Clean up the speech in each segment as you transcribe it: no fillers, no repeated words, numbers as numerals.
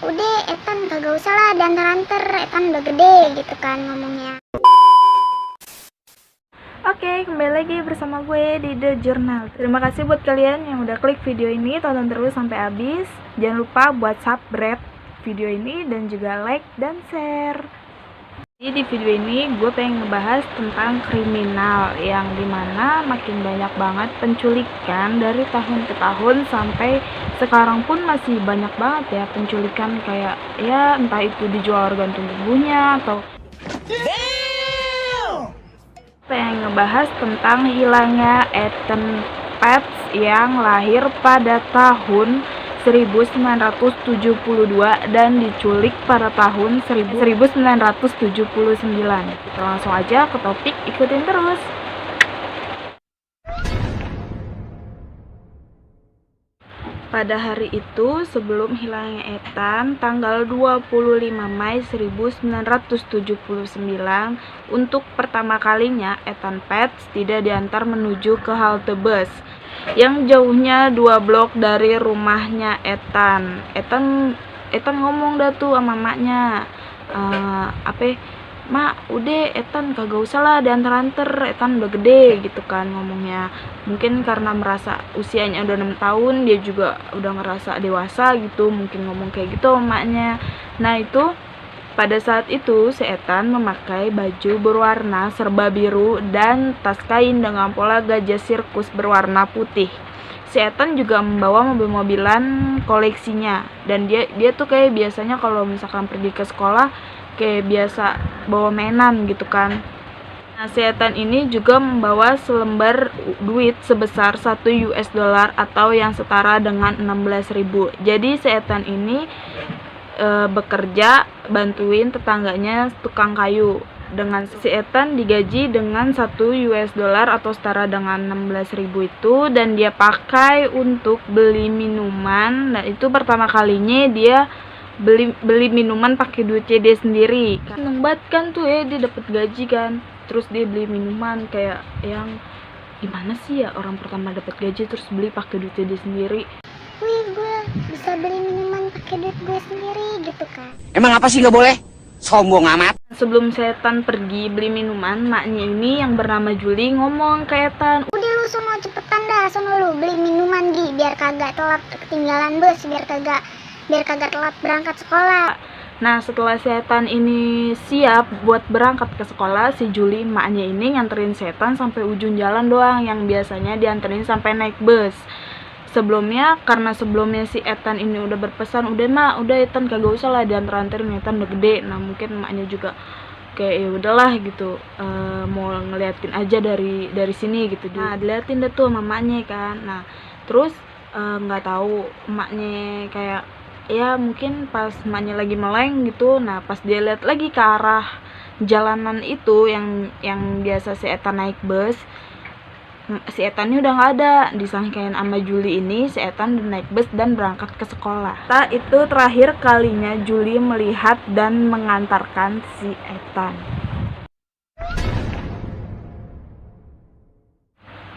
udah Etan kagak usah lah diantar-antar, Etan udah gede gitu kan ngomongnya. Oke, kembali lagi bersama gue di The Journal. Terima kasih buat kalian yang udah klik video ini, tonton terus sampai habis. Jangan lupa buat subscribe video ini dan juga like dan share. Jadi di video ini gue pengen ngebahas tentang kriminal yang dimana makin banyak banget penculikan dari tahun ke tahun sampai sekarang pun masih banyak banget ya penculikan, kayak ya entah itu dijual organ tubuhnya atau pengen ngebahas tentang hilangnya Ethan Pets yang lahir pada tahun 1972 dan diculik pada tahun 1979. Kita langsung aja ke topik, ikutin terus. Pada hari itu, sebelum hilangnya Ethan, tanggal 25 Mei 1979, untuk pertama kalinya Ethan Pets tidak diantar menuju ke halte bus yang jauhnya 2 blok dari rumahnya Ethan. Ethan ngomong dah tuh sama maknya, Mak, udah Ethan kagak usah lah diantar-antar, Ethan udah gede gitu kan ngomongnya. Mungkin karena merasa usianya udah 6 tahun, dia juga udah ngerasa dewasa gitu, mungkin ngomong kayak gitu emaknya. Nah itu, pada saat itu si Ethan memakai baju berwarna serba biru dan tas kain dengan pola gajah sirkus berwarna putih. Si Ethan juga membawa mobil-mobilan koleksinya, dan dia tuh kayak biasanya kalau misalkan pergi ke sekolah kayak biasa bawa mainan gitu kan. Nah, si Ethan ini juga membawa selembar duit sebesar 1 US dollar atau yang setara dengan 16.000. Jadi si Ethan ini bekerja bantuin tetangganya tukang kayu. Dengan si Ethan digaji dengan 1 US dollar atau setara dengan 16.000 itu, dan dia pakai untuk beli minuman. Nah, itu pertama kalinya dia beli minuman pakai duitnya dia sendiri. Seneng banget kan tuh ya, dia dapat gaji kan, terus dia beli minuman, kayak yang gimana sih ya orang pertama dapat gaji terus beli pakai duitnya dia sendiri. Wih, gue bisa beli minuman pakai duit gue sendiri gitu kan. Emang apa sih nggak boleh? Sombong amat. Sebelum Ethan pergi beli minuman, maknya ini yang bernama Julie ngomong ke Ethan, udah lu sono cepetan dah, sono lu beli minuman Gi, biar kagak telat ketinggalan bus, biar kagak telat berangkat sekolah. Nah, setelah Ethan ini siap buat berangkat ke sekolah, si Julie emaknya ini nganterin Ethan sampai ujung jalan doang, yang biasanya dianterin sampai naik bus. Karena sebelumnya si Ethan ini udah berpesan, udah Ethan kagak usah lah dianterin, Ethan udah gede. Nah, mungkin emaknya juga kayak ya udahlah gitu, mau ngeliatin aja dari sini gitu. Nah, diliatin deh tuh mamanya kan. Nah, terus nggak tahu emaknya kayak ya mungkin pas emaknya lagi meleng gitu. Nah, pas dia lihat lagi ke arah jalanan itu yang biasa si Ethan naik bus, si Ethan ini udah nggak ada. Disangkain sama Julie ini si Ethan udah naik bus dan berangkat ke sekolah. Nah, itu terakhir kalinya Julie melihat dan mengantarkan si Ethan.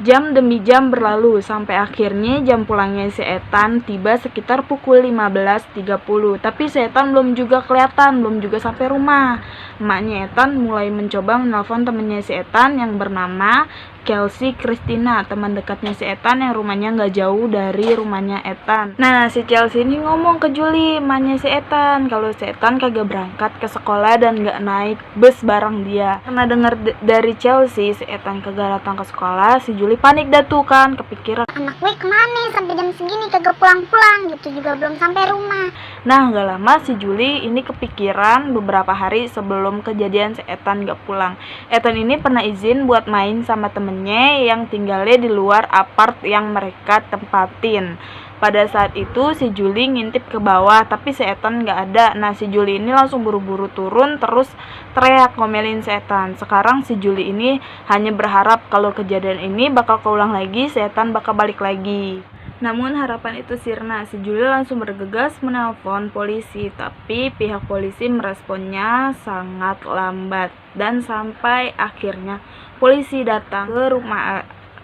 Jam demi jam berlalu sampai akhirnya jam pulangnya si Ethan tiba sekitar pukul 15.30. Tapi si Ethan belum juga kelihatan, belum juga sampai rumah. Emaknya Ethan mulai mencoba menelpon temennya si Ethan yang bernama Chelsea Christina, teman dekatnya si Ethan yang rumahnya nggak jauh dari rumahnya Ethan. Nah, si Chelsea ini ngomong ke Julie, emaknya si Ethan, kalau si Ethan kagak berangkat ke sekolah dan nggak naik bus bareng dia. Karena dengar dari Chelsea si Ethan kagak datang ke sekolah, si Julie panik dah tuh kan, kepikiran Anak gue kemana sampai jam segini kagak pulang-pulang gitu, juga belum sampai rumah. Nah, nggak lama si Julie ini kepikiran beberapa hari sebelum kejadian si Ethan nggak pulang. Ethan ini pernah izin buat main sama temennya yang tinggalnya di luar apart yang mereka tempatin. Pada saat itu si Julie ngintip ke bawah, tapi si Ethan nggak ada. Nah, si Julie ini langsung buru-buru turun terus teriak ngomelin si Ethan. Sekarang si Julie ini hanya berharap kalau kejadian ini bakal keulang lagi, si Ethan bakal balik lagi. Namun harapan itu sirna. Si Julie langsung bergegas menelpon polisi, tapi pihak polisi meresponnya sangat lambat. Dan sampai akhirnya polisi datang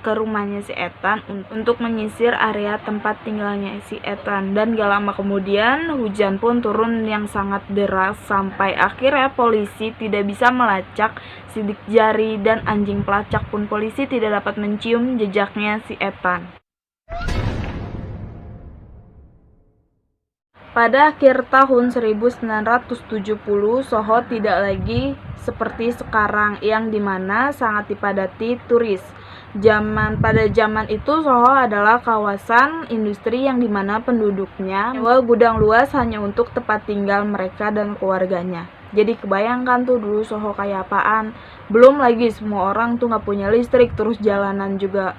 ke ke rumahnya si Ethan untuk menyisir area tempat tinggalnya si Ethan. Dan gak lama kemudian hujan pun turun yang sangat deras sampai akhirnya polisi tidak bisa melacak sidik jari dan anjing pelacak pun polisi tidak dapat mencium jejaknya si Ethan. Pada akhir tahun 1970, Soho tidak lagi seperti sekarang yang dimana sangat dipadati turis. Pada zaman itu Soho adalah kawasan industri yang dimana penduduknya menyewa gudang luas hanya untuk tempat tinggal mereka dan keluarganya. Jadi kebayangkan tuh dulu Soho kayak apaan. Belum lagi semua orang tuh nggak punya listrik, terus jalanan juga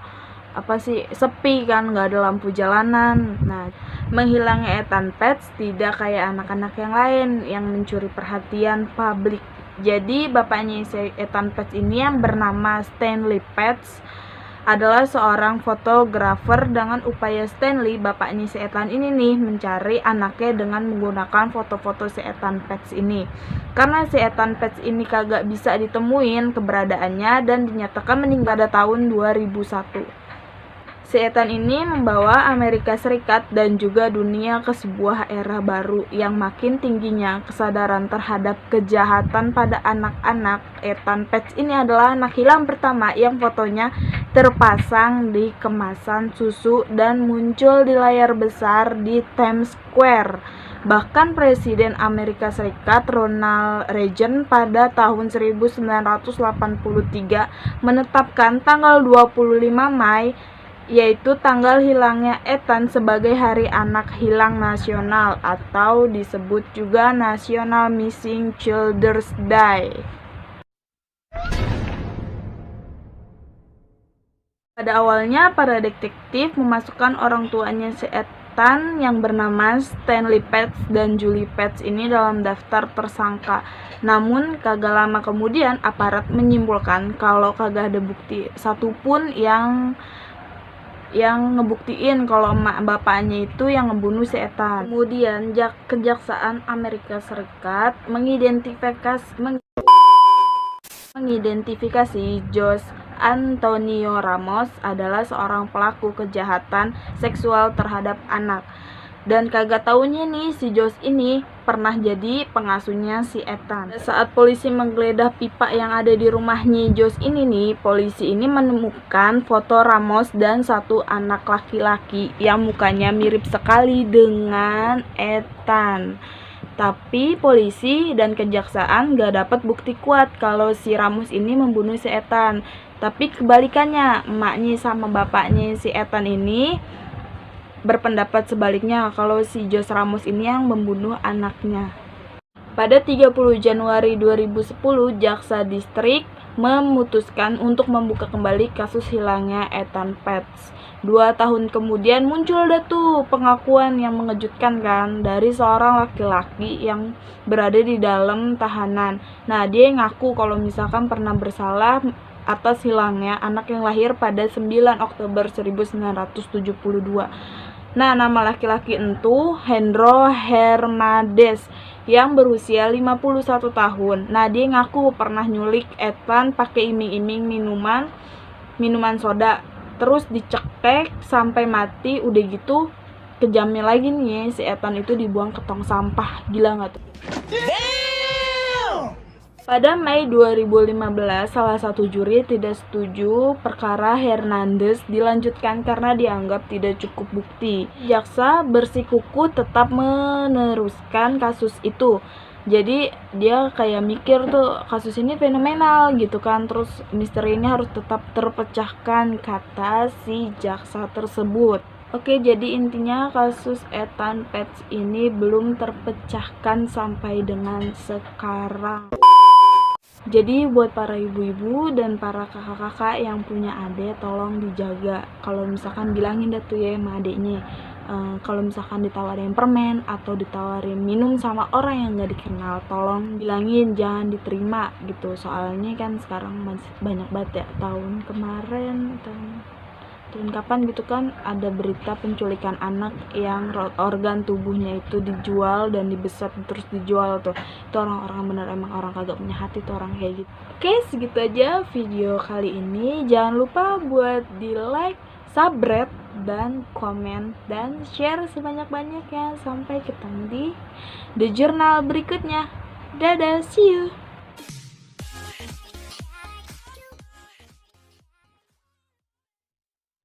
sepi kan, nggak ada lampu jalanan. Nah, menghilangnya Ethan Pets tidak kayak anak-anak yang lain yang mencuri perhatian publik. Jadi bapaknya Ethan Pets ini yang bernama Stanley Pets adalah seorang fotografer. Dengan upaya Stanley, bapaknya si Ethan ini nih mencari anaknya dengan menggunakan foto-foto si Ethan Pets ini. Karena si Ethan Pets ini kagak bisa ditemuin keberadaannya dan dinyatakan meninggal pada tahun 2001. Si Ethan ini membawa Amerika Serikat dan juga dunia ke sebuah era baru yang makin tingginya kesadaran terhadap kejahatan pada anak-anak. Ethan Pets ini adalah anak hilang pertama yang fotonya terpasang di kemasan susu dan muncul di layar besar di Times Square. Bahkan Presiden Amerika Serikat Ronald Reagan pada tahun 1983 menetapkan tanggal 25 Mei yaitu tanggal hilangnya Ethan sebagai Hari Anak Hilang Nasional atau disebut juga National Missing Children's Day. Pada awalnya para detektif memasukkan orang tuanya si Ethan yang bernama Stanley Pets dan Julie Pets ini dalam daftar tersangka. Namun kagak lama kemudian aparat menyimpulkan kalau kagak ada bukti satupun yang ngebuktiin kalau emak bapaknya itu yang ngebunuh si Ethan. Kemudian Kejaksaan Amerika Serikat mengidentifikasi Jose Antonio Ramos adalah seorang pelaku kejahatan seksual terhadap anak. Dan kagak taunya nih si Jose ini pernah jadi pengasuhnya si Ethan. Saat polisi menggeledah pipa yang ada di rumahnya Jose ini nih, polisi ini menemukan foto Ramos dan satu anak laki-laki yang mukanya mirip sekali dengan Ethan. Tapi polisi dan kejaksaan gak dapat bukti kuat kalau si Ramos ini membunuh si Ethan. Tapi kebalikannya, emaknya sama bapaknya si Ethan ini berpendapat sebaliknya kalau si Jose Ramos ini yang membunuh anaknya. Pada 30 Januari 2010, Jaksa Distrik memutuskan untuk membuka kembali kasus hilangnya Ethan Pets. 2 tahun kemudian muncul dah tuh pengakuan yang mengejutkan kan dari seorang laki-laki yang berada di dalam tahanan. Nah, dia ngaku kalau misalkan pernah bersalah atas hilangnya anak yang lahir pada 9 Oktober 1972. Nah, nama laki-laki itu Hendro Hermades yang berusia 51 tahun. Nah, dia ngaku pernah nyulik Ethan pakai iming-iming minuman soda. Terus dicekek sampai mati. Udah gitu kejamnya lagi nih si Ethan itu dibuang ke tong sampah. Gila nggak tuh? Pada Mei 2015, salah satu juri tidak setuju perkara Hernandez dilanjutkan karena dianggap tidak cukup bukti. Jaksa bersikukuh tetap meneruskan kasus itu. Jadi dia kayak mikir tuh kasus ini fenomenal gitu kan, terus misteri ini harus tetap terpecahkan, kata si jaksa tersebut. Oke, jadi intinya kasus Ethan Pets ini belum terpecahkan sampai dengan sekarang. Jadi buat para ibu-ibu dan para kakak-kakak yang punya adik, tolong dijaga. Kalau misalkan bilangin dah tuh ya sama adiknya, kalau misalkan ditawarin permen atau ditawarin minum sama orang yang gak dikenal, tolong bilangin jangan diterima gitu. Soalnya kan sekarang masih banyak banget ya, tahun kemarin Dan kapan gitu kan ada berita penculikan anak yang organ tubuhnya itu dijual dan dibesat terus dijual tuh. Itu orang-orang bener emang orang kagak punya hati tuh orang kayak gitu. Oke, segitu aja video kali ini. Jangan lupa buat di like, subscribe, dan komen dan share sebanyak-banyaknya. Sampai ketemu di The Journal berikutnya. Dadah, see you.